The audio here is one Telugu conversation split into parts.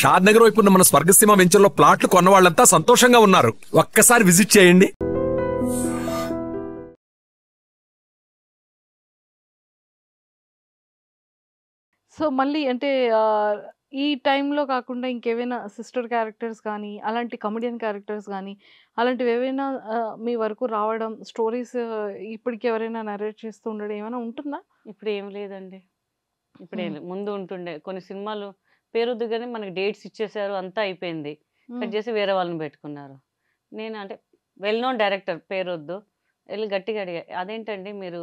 షాద్ నగర్ వైపు ఉన్న మన స్వర్గసీమ వెంచర్ లో ప్లాట్లు కొన్న వాళ్ళంతా సంతోషంగా ఉన్నారు. ఒక్కసారి విజిట్ చేయండి. సో మళ్ళీ అంటే ఈ టైంలో కాకుండా ఇంకేవైనా సిస్టర్ క్యారెక్టర్స్ కానీ, అలాంటి కమెడియన్ క్యారెక్టర్స్ కానీ, అలాంటివి ఏవైనా మీ వరకు రావడం, స్టోరీస్ ఇప్పటికి ఎవరైనా నరేట్ చేస్తూ ఉండడం ఏమైనా ఉంటుందా? ఇప్పుడు ఏం లేదండి. ఇప్పుడేం లేదు. ముందు ఉంటుండే కొన్ని సినిమాలు పేరొద్దు గానీ మనకి డేట్స్ ఇచ్చేసారు, అంతా అయిపోయింది. కట్ చేసి వేరే వాళ్ళని పెట్టుకున్నారు. నేను అంటే వెల్ నోన్ డైరెక్టర్ పేరొద్దు. ఎళ్లి గట్టిగా అడిగా, "అదేంటండి మీరు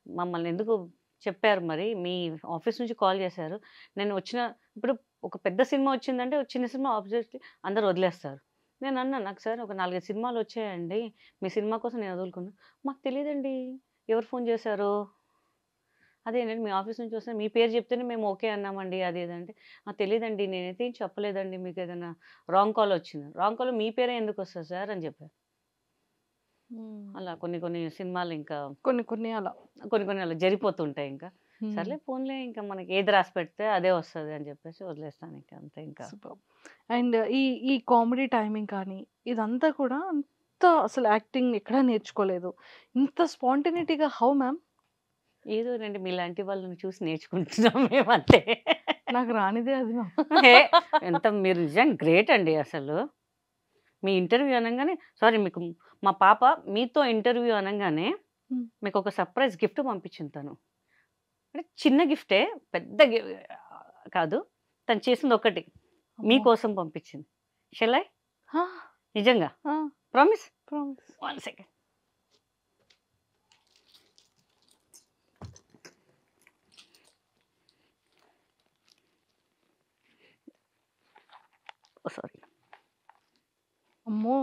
మమ్మల్ని ఎందుకు చెప్పారు మరి? మీ ఆఫీస్ నుంచి కాల్ చేశారు. నేను వచ్చిన ఇప్పుడు ఒక పెద్ద సినిమా వచ్చిందంటే ఒక చిన్న సినిమా ఆబ్వియస్లీ అందరూ వదిలేస్తారు." నేనన్నా, "నాకు సార్ ఒక 4, 5 సినిమాలు వచ్చాయండి. మీ సినిమా కోసం నేను వదులుకున్నా." "మాకు తెలీదండి. ఎవరు ఫోన్ చేశారు?" "అదేనండి మీ ఆఫీస్ నుంచి వస్తే మీ పేరు చెప్తేనే మేము ఓకే అన్నామండి." అది ఇది అంటే, తెలీదండి. నేనైతే ఏం చెప్పలేదండి. మీకేదైనా రాంగ్ కాల్ వచ్చిందా?" "రాంగ్ కాల్ మీ పేరే ఎందుకొస్తది సార్" అని చెప్పారు. అలా కొన్ని కొన్ని సినిమాలు ఇంకా కొన్ని అలా. కొన్ని కొన్ని అలా జరిగిపోతుంటాయి ఇంకా. సర్లే పోన్లే ఇంకా మనకి ఏది రాసి పెడితే అదే వస్తది అని చెప్పేసి వదిలేస్తాను ఇంకా అంతే ఇంకా. సూపర్. అండ్ ఈ కామెడీ టైమింగ్ కానీ, ఇదంతా కూడా అంత అసలు యాక్టింగ్ ఎక్కడా నేర్చుకోలేదు. ఇంత స్పాంటేనిటీగా హౌ మ్యామ్? ఏదోనండి మీలాంటి వాళ్ళని చూసి నేర్చుకుంటున్నాం మేమంతే. నాకు రానిదే అది మ్యామ్. హే! ఎంత మీరు నిజంగా గ్రేట్ అండి అసలు. మీ ఇంటర్వ్యూ అనంగానే సారీ మీకు మా పాప మీతో ఇంటర్వ్యూ అనంగానే మీకొక సర్ప్రైజ్ గిఫ్ట్ పంపించింది తను. అంటే చిన్న గిఫ్టే, పెద్ద కాదు. తను చేసింది ఒకటి. మీకోసం పంపించింది. Shall I? నిజంగా. ప్రామిస్? ప్రామిస్. 1 సెకండ్. సారీ. అమ్మో!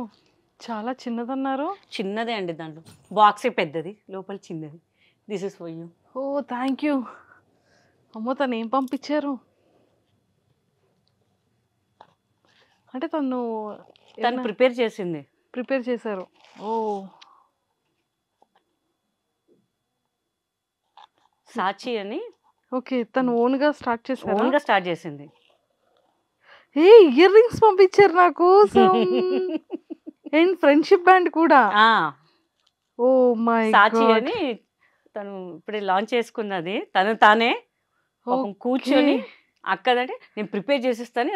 చాలా చిన్నదన్నారు. చిన్నదే అండి దాంట్లో. బాక్సే పెద్దది. లోపల చిన్నది. This is for you. Oh! Thank you. అమ్మో! తనేం పంపించారు? అంటే తను ఏమన్నా ప్రిపేర్ చేసింది. ప్రిపేర్ చేశారు. ఓహ్! సాచి అని ఓకే. తను ఓన్‌గా స్టార్ట్ చేశారా? ఓన్‌గా స్టార్ట్ చేసింది. ఇయర్ రింగ్స్ పంపించారు నా కోసం. అండ్ ఫ్రెండ్‌షిప్ బ్యాండ్ కూడా. ఆ! ఓహ్ మై సాచి గాడ్! అని తను ఇప్పుడే లాంచ్ చేసుకున్నది. తను తానే పాపం కూర్చొని అక్కదంటే నేను ప్రిపేర్ చేసిస్తాను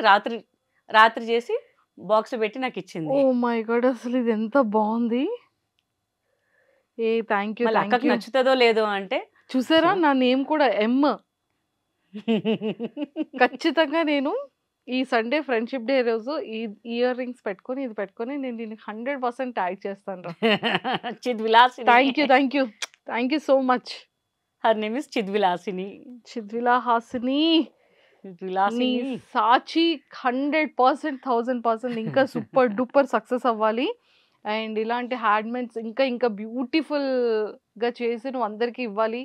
రాత్రి చేసి బాక్స్‌లో పెట్టి నాకిచ్చింది. Oh my God! అసలు ఇది ఎంత బావుంది. Thank you. మళ్ళీ థ్యాంక్ అక్కకి యూ. నచ్చుతదో లేదో అంటే చూసారా నా నేమ్ కూడా ఎమ్. ఖచ్చితంగా నేను ఈ సండే ఫ్రెండ్‌షిప్ డే రోజు ఈ ఇయర్ రింగ్స్ పెట్టుకొని, ఇది పెట్టుకొని నేను దీనికి 100% ట్యాగ్ చేస్తానురా. Chidvilasini. Thank you. Thank you. Thank you so much. Her name is Chidvilasini. Chidvila Hasini. నీ విలాసిని. సాచి 100%, 1000% ఇంకా సూపర్ డూపర్ సక్సెస్ అవ్వాలి. అండ్ ఇలాంటి హ్యాండ్‌మేడ్స్ ఇంకా ఇంకా బ్యూటిఫుల్‌గా చేసి నువ్వు అందరికి ఇవ్వాలి.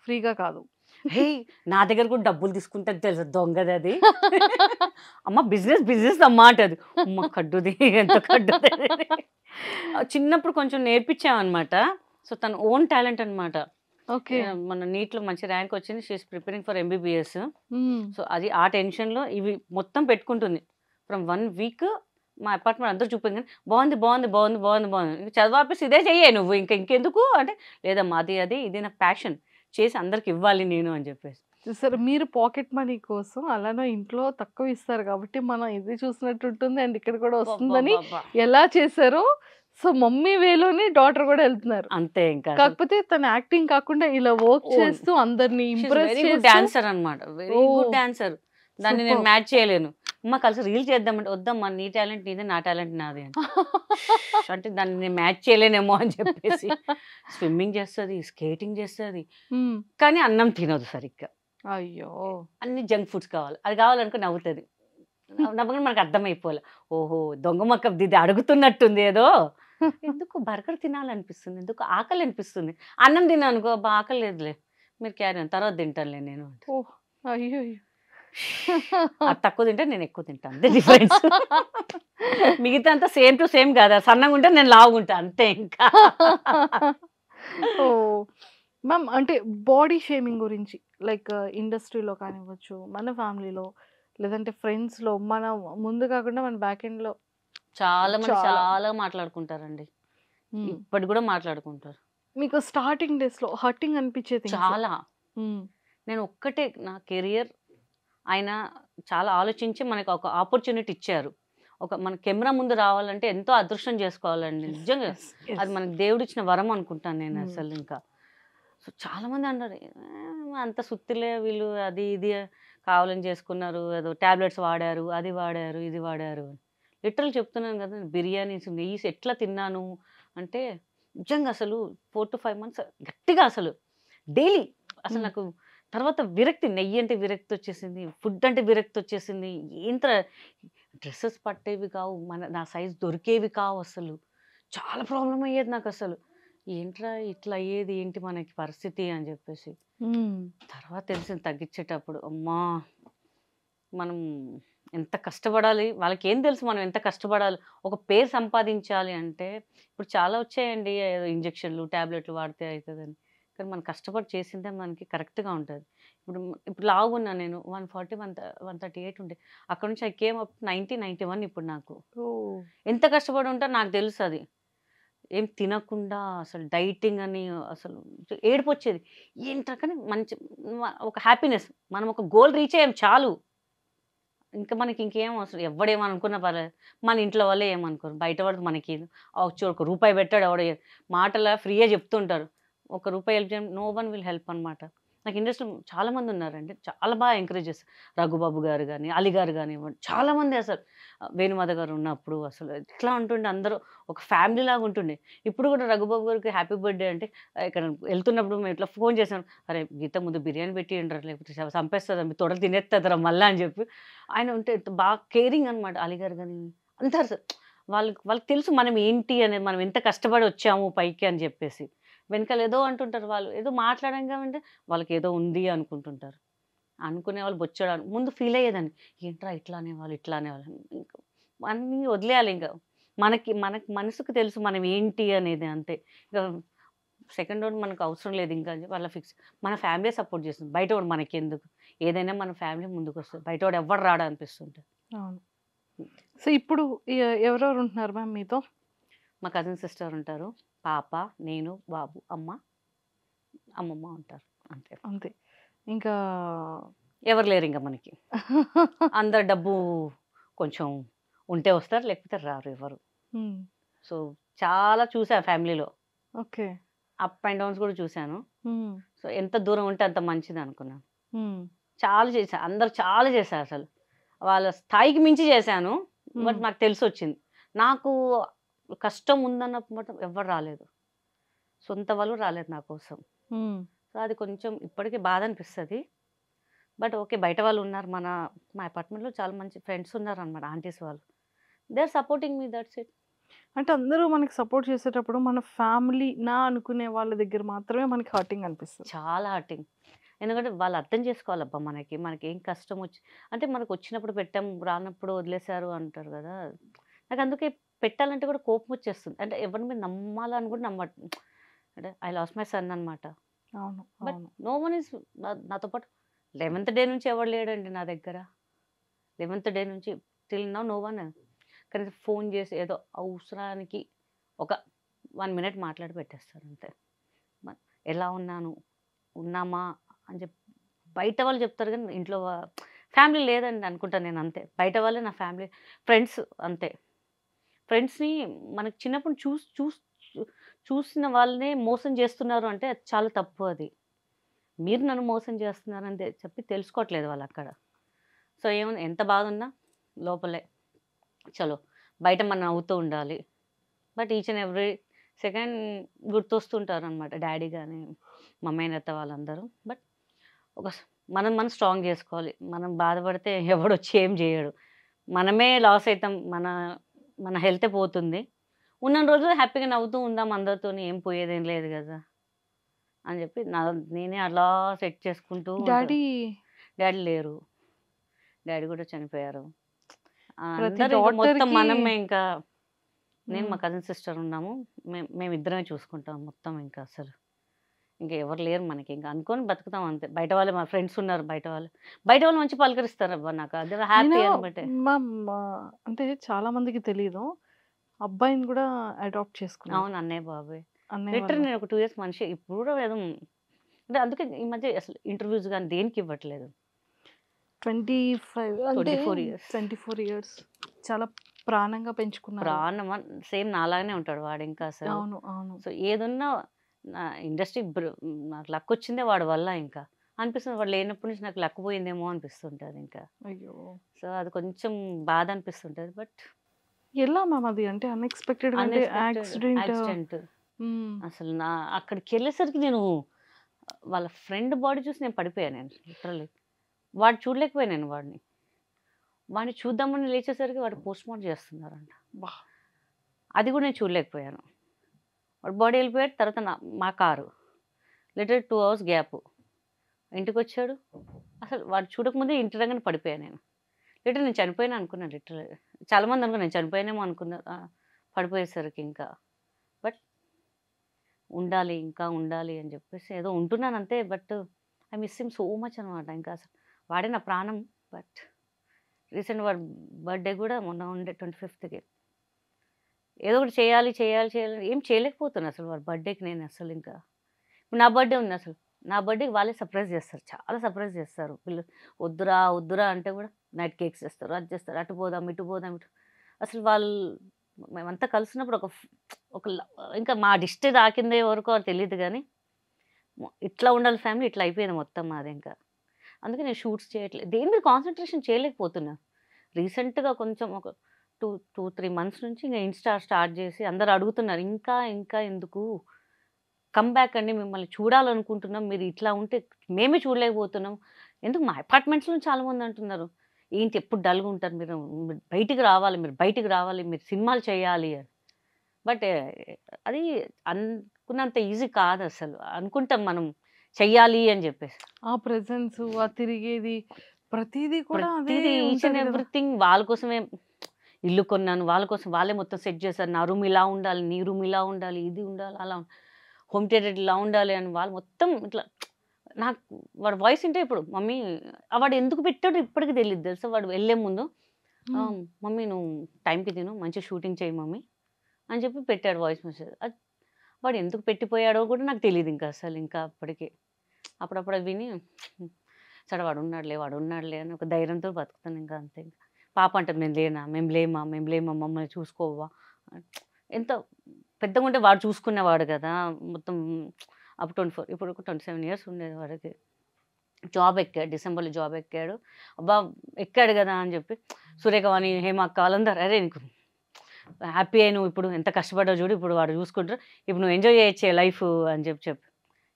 ఫ్రీగా కాదు. హే! నా దగ్గర కూడా డబ్బులు తీసుకుంటది తెలుసా దొంగది అది. అమ్మ బిజినెస్ అమ్మా అంటది. అమ్మ కడ్డుది ఎంత కడ్డుది. చిన్నప్పుడు కొంచెం నేర్పించామన్నమాట. సో తన ఓన్ టాలెంట్ అన్నమాట. ఓకే. మన నీట్‌లో మంచి ర్యాంక్ వచ్చింది. She is preparing for MBBS. So అది ఆ టెన్షన్‌లో ఇవి మొత్తం పెట్టుకుంటుంది. ఫ్రమ్ 1 వీక్ మా అపార్ట్మెంట్ అందరూ చూపించగానే బాగుంది. చదివాపేసి ఇదే చెయ్యే నువ్వు ఇంకెందుకు అంటే, లేదమ్మా అది ఇది నా ప్యాషన్. చేసి అందరికి ఇవ్వాలి నేను అని చెప్పేసి. చూసారా మీరు పాకెట్ మనీ కోసం అలానే ఇంట్లో తక్కువ ఇస్తారు కాబట్టి మనం ఇది చూసినట్టు ఉంటుంది. అండ్ ఇక్కడ కూడా వస్తుందని ఎలా చేశారో సో మమ్మీ వేలోనే డాటర్ కూడా వెళ్తున్నారు. అంతే ఇంకా. కాకపోతే తన యాక్టింగ్ కాకుండా ఇలా వర్క్ చేస్తూ అందరిని ఇంప్రెస్ వెరీ గుడ్ డాన్సర్ అన్నమాట. Very good dancer. దాన్ని నేను మ్యాచ్ చేయలేను. అమ్మ కలిసి రీల్ చేద్దామంటే వద్దమ్మా నీ టాలెంట్ నీదే నా టాలెంట్ నాది అని. అంటే దాన్ని నేను మ్యాచ్ చేయలేనేమో అని చెప్పేసి స్విమ్మింగ్ చేస్తుంది, స్కేటింగ్ చేస్తుంది, కానీ అన్నం తినదు సరిగ్గా. అయ్యో! అన్ని జంక్ ఫుడ్స్ కావాలి. అది కావాలనుకో నవ్వుతుంది. నవ్వగానే మనకు అర్థమైపోలే. ఓహో దొంగ మొక్క ఇది అడుగుతున్నట్టుంది ఏదో. ఎందుకు బర్గర్ తినాలనిపిస్తుంది, ఎందుకు ఆకలి అనిపిస్తుంది. అన్నం తిన్నానుకో ఆకలి లేదులే మీరు క్యారీ ఆన్ తర్వాత తింటానులే నేను. అయ్యో! అది తక్కువ తింటే నేను ఎక్కువ తింటాను అంతే డిఫరెన్స్. మిగతా అంతా సేమ్ టు సేమ్ కదా. సన్నగా ఉంటే నేను లావుగుంటా అంతే ఇంకా. మ్యామ్ అంటే బాడీ షేమింగ్ గురించి లైక్ ఇండస్ట్రీలో కానివ్వచ్చు, మన ఫ్యామిలీలో లేదంటే ఫ్రెండ్స్‌లో మన ముందు కాకుండా మన బ్యాక్ ఎండ్‌లో చాలా మంది చాలా. చాలా మాట్లాడుకుంటారండి. హ్మ్. ఇప్పటికి కూడా మాట్లాడుకుంటారు. మీకు స్టార్టింగ్ డేస్‌లో హర్టింగ్ అనిపించే థింగ్స్. చాలా. హ్మ్. నేను ఒక్కటే నా కెరియర్ ఆయన చాలా ఆలోచించి మనకు ఒక ఆపర్చునిటీ ఇచ్చారు. మన కెమెరా ముందు రావాలంటే ఎంతో అదృష్టం చేసుకోవాలండి. నిజంగా. యెస్. యెస్. అది మనకు దేవుడిచ్చిన వరం అనుకుంటాను నేను హ్మ్. అసలు ఇంకా. సో, చాలామంది అన్నారు, అంత సుత్తిలే వీళ్ళు అది ఇది కావాలని చేసుకున్నారు. ఏదో టాబ్లెట్స్ వాడారు, అది వాడారు, ఇది వాడారు" అని. లిటరల్ చెప్తున్నాను కదా! బిర్యానీస్, నెయ్యిస్ ఎట్లా తిన్నాను అంటే నిజంగా అసలు 4-5 మంత్స్ గట్టిగా అసలు డైలీ అసలు హ్మ్. నాకు తర్వాత విరక్తి. నెయ్యి అంటే విరక్తి వచ్చేసింది. ఫుడ్ అంటే విరక్తి వచ్చేసింది. ఏంత డ్రెసెస్ పట్టేవి కావు. నా సైజ్ దొరికేవి కావు అసలు. చాలా ప్రాబ్లమ్ అయ్యేది నాకసలు. ఏంట్రా ఇట్లా అయ్యేది ఏంటి మనకి పరిస్థితి అని చెప్పేసి. హ్మ్. తర్వాత తెలిసింది తగ్గించేటప్పుడు. అమ్మా! మనం ఎంత కష్టపడాలి. వాళ్ళకేం తెలుసు మనం ఎంత కష్టపడాలి. ఒక పేరు సంపాదించాలి అంటే ఇప్పుడు చాలా వచ్చాయండి. ఏదో ఇంజెక్షన్‌లు, టాబ్లెట్‌లు వాడితే అయితదని. కానీ మనం కష్టపడి చేసిందే మనకి కరెక్ట్‌గా ఉంటది. ఇప్పుడు లావుగున్నా నేను 140, 138 ఉండే. అక్కడ నుంచి ఐ కేమ్ అప్ 90, 91 ఇప్పుడు నాకు. ఓహ్! ఎంత కష్టపడి ఉంటానో నాకు తెలుసది. ఏం తినకుండా అసలు డైటింగ్ అని అసలు ఏడుపొచ్చేది. ఏంట్రా కానీ మంచి ఒక హ్యాపీనెస్. మనం ఒక గోల్ రీచ్ అయ్యాం చాలు. ఇంకా మనకి ఇంకేం అవసరం. ఎవ్వడేమనుకున్నా పర్లేదు. మన ఇంట్లో వాళ్ళే ఏమనుకోరు. బయట వాడికి మనకేంది. చూడు ఒక రూపాయి పెట్టాడు ఎవడో మాటలా ఫ్రీగా చెప్తుంటారు. ఒక రూపాయి హెల్ప్ చేయడం నో వన్ విల్ హెల్ప్ అనమాట. నాకు ఇండస్ట్రీలో చాలా మంది ఉన్నారండి. చాలా బాగా ఎంకరేజ్ చేస్తారు. రఘుబాబు గారు గాని, అలీ గారు గానివ్వండి, చాలామంది అసలు వేణుమాధవ్ గారు ఉన్నప్పుడు అసలు ఎట్లా ఉంటుండే అందరూ ఒక ఫ్యామిలీలాగా ఉంటుండే. ఇప్పుడు కూడా రఘుబాబు గారికి హ్యాపీ బర్త్‌డే అంటే ఇక్కడ వెళ్తున్నప్పుడు మేము ఇట్లా ఫోన్ చేసాం. "అరే! గీత ముందు బిర్యానీ పెట్టియండిరా లేకపోతే చంపేస్తదా మీ తొడలు తినేస్తదిరా మళ్ళా" అని చెప్పి ఆయన ఉంటే బాగా కేరింగ్ అనమాట. అలీగారు గాని అందరు వాళ్ళకి వాళ్ళకి తెలుసు మనం ఏంటి అనేది. మనం ఎంత కష్టపడి వచ్చాము పైకి అని జెప్పేసి. వెనకాల ఏదో అంటుంటారు వాళ్ళు. ఏదో మాట్లాడంగా అంటే వాళ్ళకేదో ఉంది అనుకుంటుంటారు. అనుకునేవాళ్ళు బొచ్చెడు ముందు ఫీల్ అయ్యేదాన్ని. ఏంట్రా ఇట్లా అనేవాళ్ళు, ఇట్లా అనేవాళ్ళు. ఇంక అన్నీ వదిలేయాలి ఇంక. మనకి మనసుకు తెలుసు మనం ఏంటి అనేది అంతే. ఇక సెకండ్ రౌండ్ మనకు అవసరం లేదు ఇంకా అని చెప్పి అలా ఫిక్స్. మన ఫ్యామిలీయే సపోర్ట్ చేస్తుంది. బయటోడు మనకెందుకు? ఏదైనా మన ఫ్యామిలీ ముందుకొస్తది. బయటోడు ఎవ్వడు రాడు అనిపిస్తుంటది. అవును. సో, ఇప్పుడు ఎవరెవరు ఉంటున్నారు మ్యామ్ మీతో? మా కజిన్ సిస్టర్ ఉంటారు. పాప, నేను, బాబు, అమ్మమ్మ ఉంటారు. అంతే. అంతే. ఇంకా ఎవరు లేరింక మనకి. అందరు డబ్బు కొంచెం ఉంటే వస్తారు. లేకపోతే రారు ఎవరు. హ్మ్. సో, చాలా చూసా ఫ్యామిలీలో. ఓకే. అప్ అండ్ డౌన్స్ కూడా చూసాను. హ్మ్. సో, ఎంత దూరం ఉంటే అంత మంచిదనుకున్నాను. హ్మ్. చాలా చేశా. అందరూ చాలా చేశారసలు. వాళ్ళ స్థాయికి మించి చేశాను. బట్ హ్మ్. నాకు తెలిసొచ్చింది. నాకు కష్టం ఉందన్నప్పుడు మాత్రం ఎవ్వరు రాలేదు. సొంత వాళ్ళు రాలేదు నా కోసం. హ్మ్. సో, అది కొంచెం ఇప్పటికి బాధనిపిస్తది. But okay. బయట వాళ్ళున్నారు. మా అపార్ట్మెంట్‌లో చాలా మంచి ఫ్రెండ్స్ ఉన్నారనమాట. ఆంటీస్ వాళ్ళు. They are supporting me that's it. అంటే అందరూ మనకి సపోర్ట్ చేసేటప్పుడు మన ఫ్యామిలీ అనుకునే వాళ్ళ దగ్గర మాత్రమే మనకి హర్టింగ్ అనిపిస్తది. చాలా హర్టింగ్. ఎందుకంటే వాళ్ళు అర్థం చేసుకోవాలబ్బా మనకి. మనకేం కష్టమొచ్చి అంటే మనకొచ్చినప్పుడు పెట్టాం, రానప్పుడు వదిలేసారు అంటారు గదా! నాకందుకే పెట్టాలంటే కూడా కోపమొచ్చేస్తుంది. అంటే ఎవరి మీద నమ్మాలని కూడా అంటే ఐ లాస్ట్ మై సన్ అనమాట. అవును. బట్ అవును. నో వన్ ఈస్ నాతో పాటు 11థ్ డే నుంచి ఎవడు లేడండి నా దగ్గర. 11థ్ డే నుంచి టిల్ నౌ నో వన్. కనీసం ఫోన్ చేసి ఏదో అవసరానికి ఒక 1 మినిట్ మాట్లాడి పెట్టేస్తారు అంతే. మ ఎలా ఉన్నాను? ఉన్నామా? అని బయట వాళ్ళు చెప్తారు గానీ ఇంట్లో ఫ్యామిలీ లేదండి అనుకుంటా నేను అంతే. బయట వాళ్ళే నా ఫ్యామిలీ. ఫ్రెండ్స్ అంతే. ఫ్రెండ్స్‌ని మనకు చిన్నప్పుడు చూ చూసిన వాళ్ళనే మోసం చేస్తున్నారు అంటే అది చాలా తప్పు అది. మీరు నన్ను మోసం చేస్తున్నారని చెప్పి తెలుసుకోవట్లేదు వాళ్ళక్కడ. సో, ఏముంది ఎంత బాధున్నా లోపలే. చలో బయట మనం నవ్వుతూ ఉండాలి. But each and every second గుర్తొస్తుంటారనమాట డ్యాడీ గాని, మా మేనత్త వాళ్ళందరూ. బట్ ఒక మనం స్ట్రాంగ్ జేసుకోవాలి. మనం బాధపడితే ఎవడొచ్చి ఏం జేయడు. మనమే లాస్ అయితాం. మన హెల్తే పోతుంది. ఉన్నన్ని రోజులు హ్యాపీగా నవ్వుతూ ఉందాం అందరితోని. ఏం పోయేదేం లేదు గదా! అని జెప్పి నేనే అలా సెట్ చేసుకుంటూ ఉంటా. డ్యాడీ డ్యాడీ లేరు. డ్యాడీ గూడా చనిపోయారు. ప్రతి అందరూ ఇంక మొత్తం డాటర్‌కి మనమే ఇంకా. నేను హ్మ్. మా కజిన్ సిస్టర్ ఉన్నాము. మేమిద్దరమే చూసుకుంటాం మొత్తం ఇంకా అసలు. ఇంకా ఎవరు లేరు మనకి, ఇంకా అనుకొని బతుకుతాం అంతే. బయట వాళ్ళు మా ఫ్రెండ్స్ ఉన్నారు, బయట వాళ్ళు మంచి పలకరిస్తారు అబ్బా, నాకు అదే హ్యాపీ అనమాట. అంటే చాలా మందికి తెలియదు, అబ్బాయిని కూడా అడాప్ట్ చేసుకున్నాను. అవును, అన్నయ్య బాబాయ్ అన్నయ్య లిటరల్. వాళ్ళ నేను ఒక 2 years మనిషి ఇప్పుడు కూడా ఏదో అంటే, అందుకే ఈ మధ్య అసలు ఇంటర్వ్యూస్ కానీ దేనికి ఇవ్వట్లేదు. 25 అంటే 24 years 24 ఇయర్స్ చాలా ప్రాణంగా పెంచుకున్నారు. ప్రాణం సేమ్ నాలాగానే ఉంటాడు వాడు ఇంకా అసలు. అవును అవును. సో ఏదున్నా నా ఇండస్ట్రీ నాకు లక్ వచ్చిందే వాడి వల్ల, ఇంకా అనిపిస్తుంది వాడు లేనప్పటి నుంచి నాకు లక్ పోయిందేమో అనిపిస్తుంటుంది ఇంకా. అయ్యో, సో అది కొంచెం బాధ అనిపిస్తుంటుంది. బట్ ఎలా మ్యామ్ అది, అంటే అన్ఎక్స్పెక్టెడ్ అంటే యాక్సిడెంట్. అసలు నా అక్కడికి వెళ్ళేసరికి నేను వాళ్ళ ఫ్రెండ్ బాడీ చూసి నేను పడిపోయాను. నేను లిటరల్లీ వాడు చూడలేకపోయాను వాడిని చూద్దామని లేచేసరికి వాడు పోస్ట్ మార్టం చేస్తున్నారంట. అది కూడా నేను చూడలేకపోయాను. వాడు బాడీ వెళ్ళిపోయాడు. తర్వాత మా కారు లిటరల్ 2 hours గ్యాప్. ఇంటికి వచ్చాడు, అసలు వాడు చూడకముందే ఇంటి దగ్గర పడిపోయాను నేను. లిటరల్ నేను చనిపోయినా అనుకున్నాను. లిటరల్ చాలామంది అనుకున్నాను నేను చనిపోయానేమో అనుకున్నా పడిపోయేసరికి. ఇంకా బట్ ఉండాలి, ఇంకా ఉండాలి అని చెప్పేసి ఏదో ఉంటున్నాను అంతే. But I miss him so much అనమాట. ఇంకా అసలు వాడే నా ప్రాణం. బట్ రీసెంట్ వాడి బర్త్డే కూడా మొన్న ఉండే 25th. ఏదో ఒకటి చేయాలి ఏం చేయలేకపోతున్నాను అసలు వాడి బర్త్డేకి నేను అసలు. ఇంకా ఇప్పుడు నా బర్త్డే ఉంది, అసలు నా బర్త్డేకి వాళ్ళే సర్ప్రైజ్ చేస్తారు, చాలా సర్ప్రైజ్ చేస్తారు. వీళ్ళు వద్దురా అంటే కూడా నైట్ కేక్స్ చేస్తారు, అది చేస్తారు, అటు పోదాం ఇటు అసలు వాళ్ళు మేమంతా కలిసినప్పుడు ఒక ఇంకా మా డిస్ట్రిక్ట్ రాకిందే వరకు తెలియదు, కానీ ఇట్లా ఉండాలి ఫ్యామిలీ, ఇట్లా అయిపోయింది మొత్తం మాది. ఇంకా అందుకే నేను షూట్స్ చేయట్లేదు, దేని మీద కాన్సన్ట్రేషన్ చేయలేకపోతున్నా. రీసెంట్గా కొంచెం ఒక 2-3 months నుంచి ఇంకా ఇన్స్టా స్టార్ట్ చేసి అందరు అడుగుతున్నారు, ఇంకా ఎందుకు కమ్బ్యాక్ అండి, మిమ్మల్ని చూడాలనుకుంటున్నాం, మీరు ఇట్లా ఉంటే మేమే చూడలేకపోతున్నాం. ఎందుకు మా అపార్ట్మెంట్స్లో చాలామంది అంటున్నారు, ఏంటి ఎప్పుడు డల్గా ఉంటారు మీరు బయటికి రావాలి, మీరు సినిమాలు చేయాలి అని. బట్ అది అనుకున్నంత ఈజీ కాదు అసలు. అనుకుంటాం మనం చెయ్యాలి అని చెప్పేసి, ఆ ప్రెజెన్స్, ఆ తిరిగేది, ప్రతిదీ కూడా ఈచ్ అండ్ ఎవ్రీథింగ్ వాళ్ళ కోసమే. ఇల్లు కొన్నాను వాళ్ళ కోసం, వాళ్ళే మొత్తం సెట్ చేశారు. నా రూమ్ ఇలా ఉండాలి, నీ రూమ్ ఇలా ఉండాలి, ఇది ఉండాలి, అలా హోమ్ థియేటర్ ఇలా ఉండాలి అని వాళ్ళు మొత్తం ఇట్లా. నాకు వాడు వాయిస్ ఉంటే ఇప్పుడు మమ్మీ వాడు ఎందుకు పెట్టాడు ఇప్పటికి తెలియదు తెలుసా. వాడు వెళ్ళే ముందు మమ్మీ నువ్వు టైంకి తిను, మంచి షూటింగ్ చేయి మమ్మీ అని చెప్పి పెట్టాడు వాయిస్ మెసేజ్. అది వాడు ఎందుకు పెట్టిపోయాడో కూడా నాకు తెలియదు ఇంకా అసలు. ఇంకా అప్పటికి అప్పుడప్పుడు అది విని సరే వాడు ఉన్నాడులే అని ఒక ధైర్యంతో బతుకుతాను ఇంకా అంతే. ఇంకా పాప అంటారు మేము లేమా మమ్మల్ని చూసుకోవా. ఎంత పెద్దగా ఉంటే వాడు చూసుకునేవాడు కదా మొత్తం. అప్పుడు 24, ఇప్పుడు 27 years ఉండేది వాడికి. జాబ్ ఎక్కాడు, డిసెంబర్లో జాబ్ ఎక్కాడు. అబ్బా ఎక్కాడు కదా అని చెప్పి సురేఖవాణి, హేమక్క వాళ్ళందరూ అరే నీకు హ్యాపీ అయి నువ్వు ఇప్పుడు ఎంత కష్టపడ్డావు చూడు, ఇప్పుడు వాడు చూసుకుంటారు, ఇప్పుడు నువ్వు ఎంజాయ్ చేయొచ్చే లైఫ్ అని చెప్పి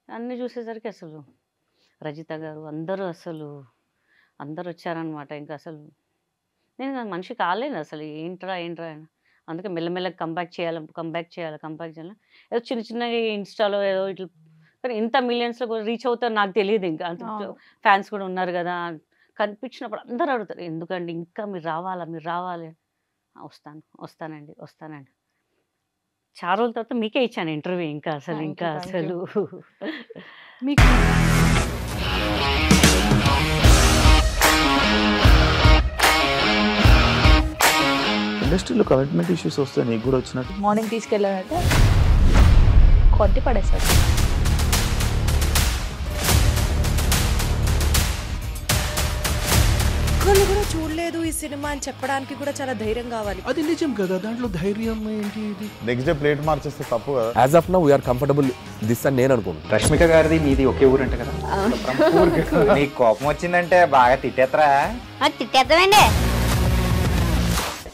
అన్నీ చూసేసరికి అసలు రజిత గారు అందరూ వచ్చారనమాట. ఇంకా అసలు నేను మనిషి కాలేను అసలు, ఏంట్రా అని. అందుకే మెల్లమెల్లగా కంబ్యాక్ చేయాలి. ఏదో చిన్నగా ఇన్స్టాలో ఏదో ఇట్లా, కానీ ఇంత మిలియన్స్లో కూడా రీచ్ అవుతారు నాకు తెలియదు. ఇంకా అంత ఫ్యాన్స్ కూడా ఉన్నారు కదా, కనిపించినప్పుడు అందరూ అడుగుతారు ఎందుకండి ఇంకా మీరు రావాలి. వస్తానండి. చాలా రోజుల తర్వాత మీకే ఇచ్చాను ఇంటర్వ్యూ. ఇంకా అసలు మీకు ఇండస్ట్రీలో కమిట్మెంట్ ఇష్యూస్ వస్తే నీకు కూడా వచ్చినట్టు? మార్నింగ్ తీసుకెళ్ళాడంటే కొట్టి పడేశాడు. ఒక్కళ్ళు కూడా చూడలేదు ఈ సినిమా అని చెప్పడానికి కూడా చాలా ధైర్యం కావాలి. అది నిజం కదా, దాంట్లో ధైర్యం ఏంటి? ఇది నెక్స్ట్ డే ప్లేట్ మార్చేస్తే తప్పు కదా. As of now we are comfortable this అని నేను అనుకుంటున్నాను. రష్మిక గారిది మీది ఒకే ఊరు అంట కదా? నీకు కోపం వచ్చిందంటే బాగా తిట్టేత్తరా? తిట్టేద్దామండి.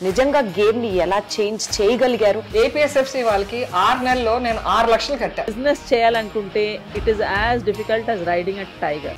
నిజంగా గేమ్ ని ఎలా చేంజ్ చేయగలిగారు? ఏపీఎస్ఎఫ్సి వాళ్ళకి 6 నెలల్లో నేను 6 లక్షలు కట్టా. బిజినెస్ చేయాలనుకుంటే it is as difficult as riding a tiger.